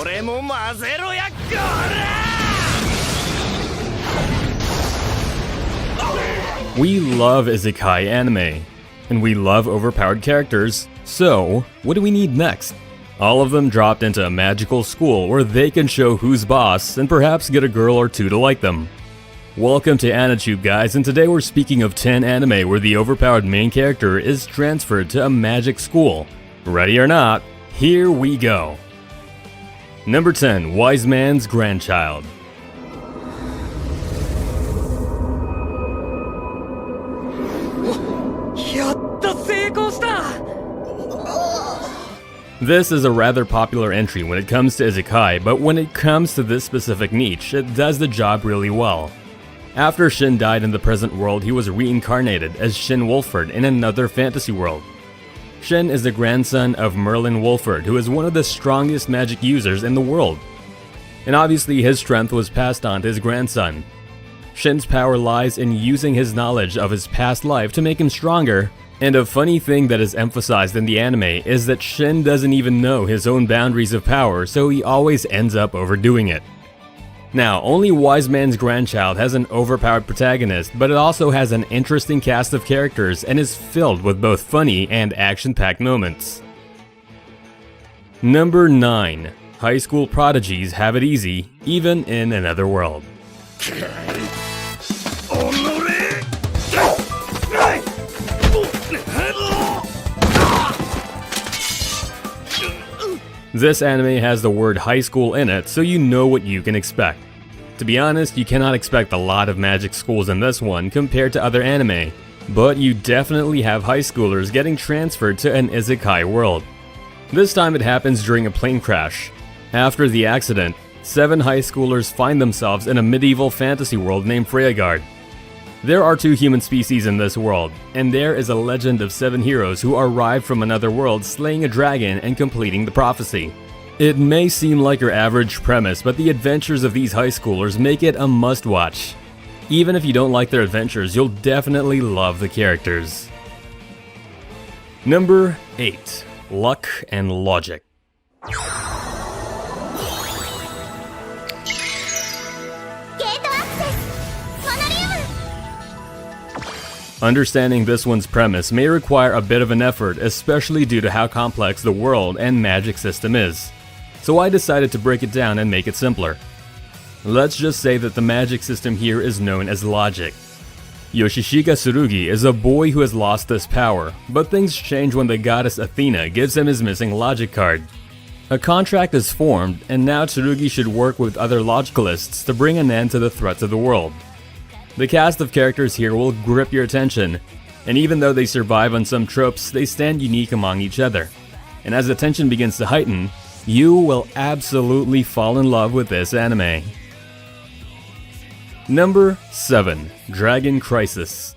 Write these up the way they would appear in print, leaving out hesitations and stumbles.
俺も混ぜろやこら We love Isekai anime, and we love overpowered characters, so what do we need next? All of them dropped into a magical school where they can show who's boss and perhaps get a girl or two to like them. Welcome to Anitube, guys, and today we're speaking of 10 anime where the overpowered main character is transferred to a magic school. Ready or not, here we go. Number 10, Wise Man's Grandchild. This is a rather popular entry when it comes to Isekai, but when it comes to this specific niche, it does the job really well. After Shin died in the present world, he was reincarnated as Shin Wolford in another fantasy world. Shin is the grandson of Merlin Wolford, who is one of the strongest magic users in the world. And obviously his strength was passed on to his grandson. Shin's power lies in using his knowledge of his past life to make him stronger. And a funny thing that is emphasized in the anime is that Shin doesn't even know his own boundaries of power, so he always ends up overdoing it. Now, only Wise Man's Grandchild has an overpowered protagonist, but it also has an interesting cast of characters and is filled with both funny and action-packed moments. Number 9. High School Prodigies have it easy, even in another world. This anime has the word high school in it, so you know what you can expect. To be honest, you cannot expect a lot of magic schools in this one compared to other anime, but you definitely have high schoolers getting transferred to an Isekai world. This time it happens during a plane crash. After the accident, 7 high schoolers find themselves in a medieval fantasy world named Freyagard. There are 2 human species in this world, and there is a legend of 7 heroes who arrived from another world slaying a dragon and completing the prophecy. It may seem like your average premise, but the adventures of these high schoolers make it a must-watch. Even if you don't like their adventures, you'll definitely love the characters. Number 8. Luck and Logic. Understanding this one's premise may require a bit of an effort, especially due to how complex the world and magic system is. So I decided to break it down and make it simpler. Let's just say that the magic system here is known as logic. Yoshishika Tsurugi is a boy who has lost this power, but things change when the goddess Athena gives him his missing logic card. A contract is formed, and now Tsurugi should work with other logicalists to bring an end to the threats of the world. The cast of characters here will grip your attention, and even though they survive on some tropes, they stand unique among each other. And as the tension begins to heighten, you will absolutely fall in love with this anime. Number 7. Dragon Crisis.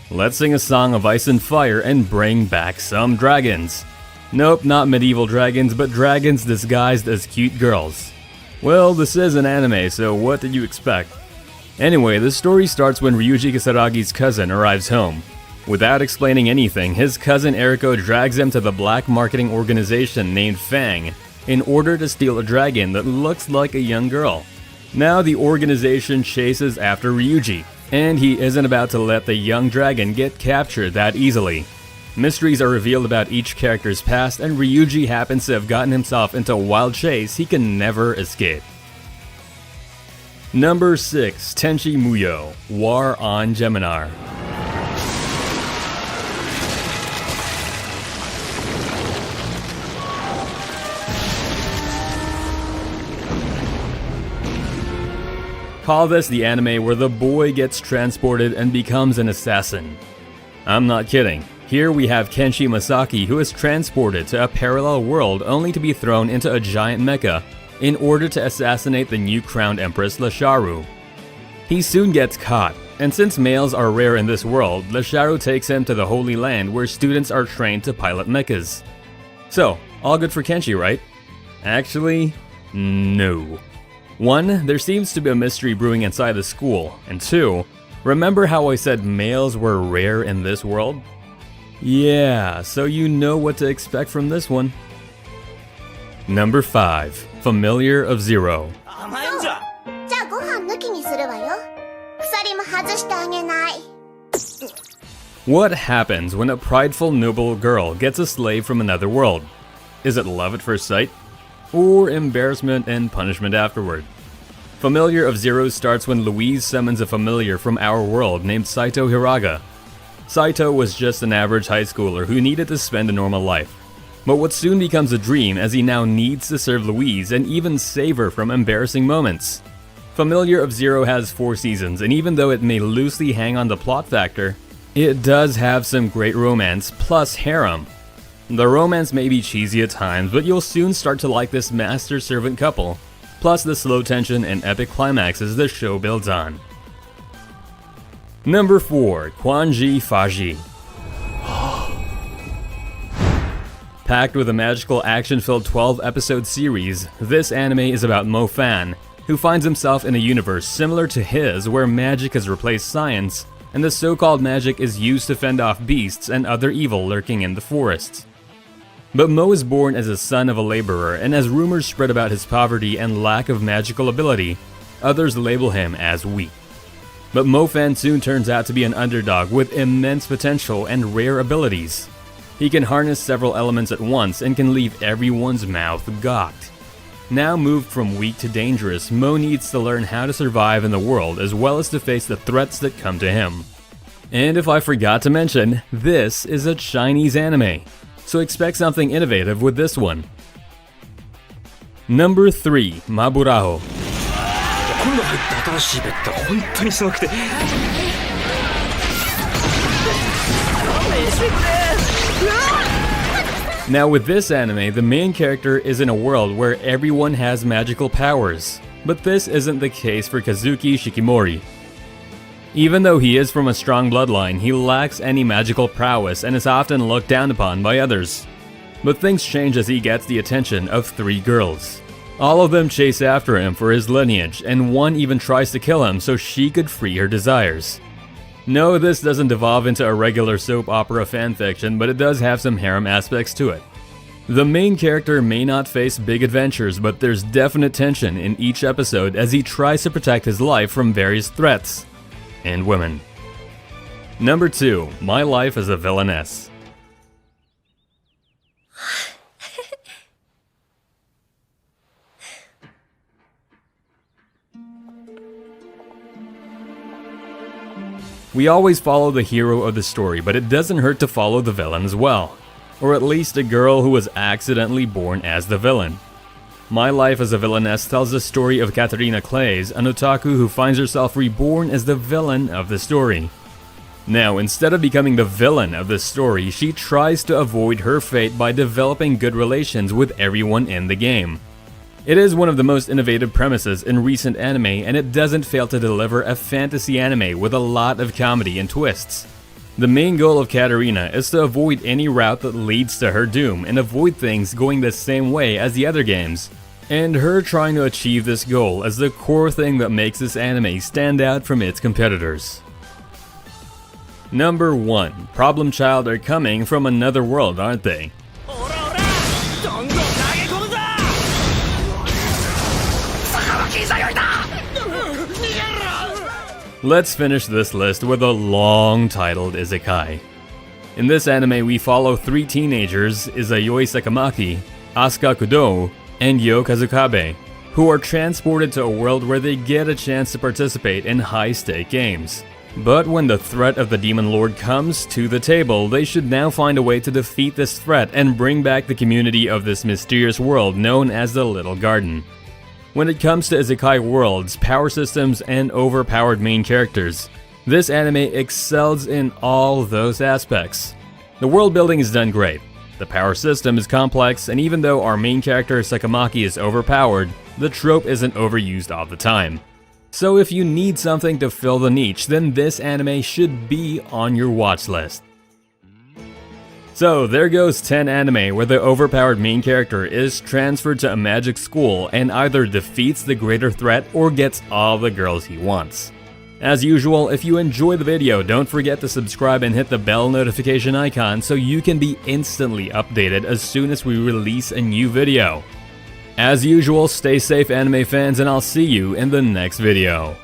Let's sing a song of ice and fire and bring back some dragons. Nope, not medieval dragons, but dragons disguised as cute girls. Well, this is an anime, so what did you expect? Anyway, the story starts when Ryuji Kisaragi's cousin arrives home. Without explaining anything, his cousin Eriko drags him to the black marketing organization named Fang in order to steal a dragon that looks like a young girl. Now the organization chases after Ryuji, and he isn't about to let the young dragon get captured that easily. Mysteries are revealed about each character's past, and Ryuji happens to have gotten himself into a wild chase he can never escape. Number 6. Tenchi Muyo, War on Geminar. Call this the anime where the boy gets transported and becomes an assassin. I'm not kidding. Here we have Kenshi Masaki, who is transported to a parallel world only to be thrown into a giant mecha in order to assassinate the new crowned empress Lasharu. He soon gets caught, and since males are rare in this world, Lasharu takes him to the Holy Land where students are trained to pilot mechas. So, all good for Kenshi, right? Actually, no. 1. There seems to be a mystery brewing inside the school, and 2. Remember how I said males were rare in this world? Yeah, so you know what to expect from this one. Number 5. Familiar of Zero. 甘えんじゃ。じゃあご飯抜きにするわよ。鎖も外してあげない。 What happens when a prideful noble girl gets a slave from another world? Is it love at first sight? Or embarrassment and punishment afterward? Familiar of Zero starts when Louise summons a familiar from our world named Saito Hiraga. Saito was just an average high schooler who needed to spend a normal life. But what soon becomes a dream as he now needs to serve Louise and even save her from embarrassing moments. Familiar of Zero has 4 seasons, and even though it may loosely hang on the plot factor, it does have some great romance plus harem. The romance may be cheesy at times, but you'll soon start to like this master-servant couple, plus the slow tension and epic climaxes the show builds on. Number 4. Quanzhi Fashi. Packed with a magical action-filled 12-episode series, this anime is about Mo Fan, who finds himself in a universe similar to his where magic has replaced science, and the so-called magic is used to fend off beasts and other evil lurking in the forests. But Mo is born as a son of a laborer, and as rumors spread about his poverty and lack of magical ability, others label him as weak. But Mo Fan soon turns out to be an underdog with immense potential and rare abilities. He can harness several elements at once and can leave everyone's mouth gawked. Now moved from weak to dangerous, Mo needs to learn how to survive in the world as well as to face the threats that come to him. And if I forgot to mention, this is a Chinese anime, so expect something innovative with this one. Number 3. Maburaho. 今度入った新しいベッド本当にすごくて。 Now with this anime, the main character is in a world where everyone has magical powers, but this isn't the case for Kazuki Shikimori. Even though he is from a strong bloodline, he lacks any magical prowess and is often looked down upon by others. But things change as he gets the attention of 3 girls. All of them chase after him for his lineage, and one even tries to kill him so she could free her desires. No, this doesn't devolve into a regular soap opera fanfiction, but it does have some harem aspects to it. The main character may not face big adventures, but there's definite tension in each episode as he tries to protect his life from various threats and women. Number 2. My Life as a Villainess. We always follow the hero of the story, but it doesn't hurt to follow the villain as well. Or at least a girl who was accidentally born as the villain. My Life as a Villainess tells the story of Katarina Clays, an otaku who finds herself reborn as the villain of the story. Now, instead of becoming the villain of the story, she tries to avoid her fate by developing good relations with everyone in the game. It is one of the most innovative premises in recent anime, and it doesn't fail to deliver a fantasy anime with a lot of comedy and twists. The main goal of Katarina is to avoid any route that leads to her doom and avoid things going the same way as the other games. And her trying to achieve this goal is the core thing that makes this anime stand out from its competitors. Number 1. Problem Child are coming from another world, aren't they? Let's finish this list with a long-titled Isekai. In this anime, we follow 3 teenagers, Izayoi Sakamaki, Asuka Kudo, and Yo Kazukabe, who are transported to a world where they get a chance to participate in high-stake games. But when the threat of the Demon Lord comes to the table, they should now find a way to defeat this threat and bring back the community of this mysterious world known as the Little Garden. When it comes to Isekai worlds, power systems, and overpowered main characters, this anime excels in all those aspects. The world building is done great, the power system is complex, and even though our main character Sakamaki is overpowered, the trope isn't overused all the time. So if you need something to fill the niche, then this anime should be on your watch list. So there goes 10 anime where the overpowered main character is transferred to a magic school and either defeats the greater threat or gets all the girls he wants. As usual, if you enjoy the video, don't forget to subscribe and hit the bell notification icon so you can be instantly updated as soon as we release a new video. As usual, stay safe anime fans, and I'll see you in the next video.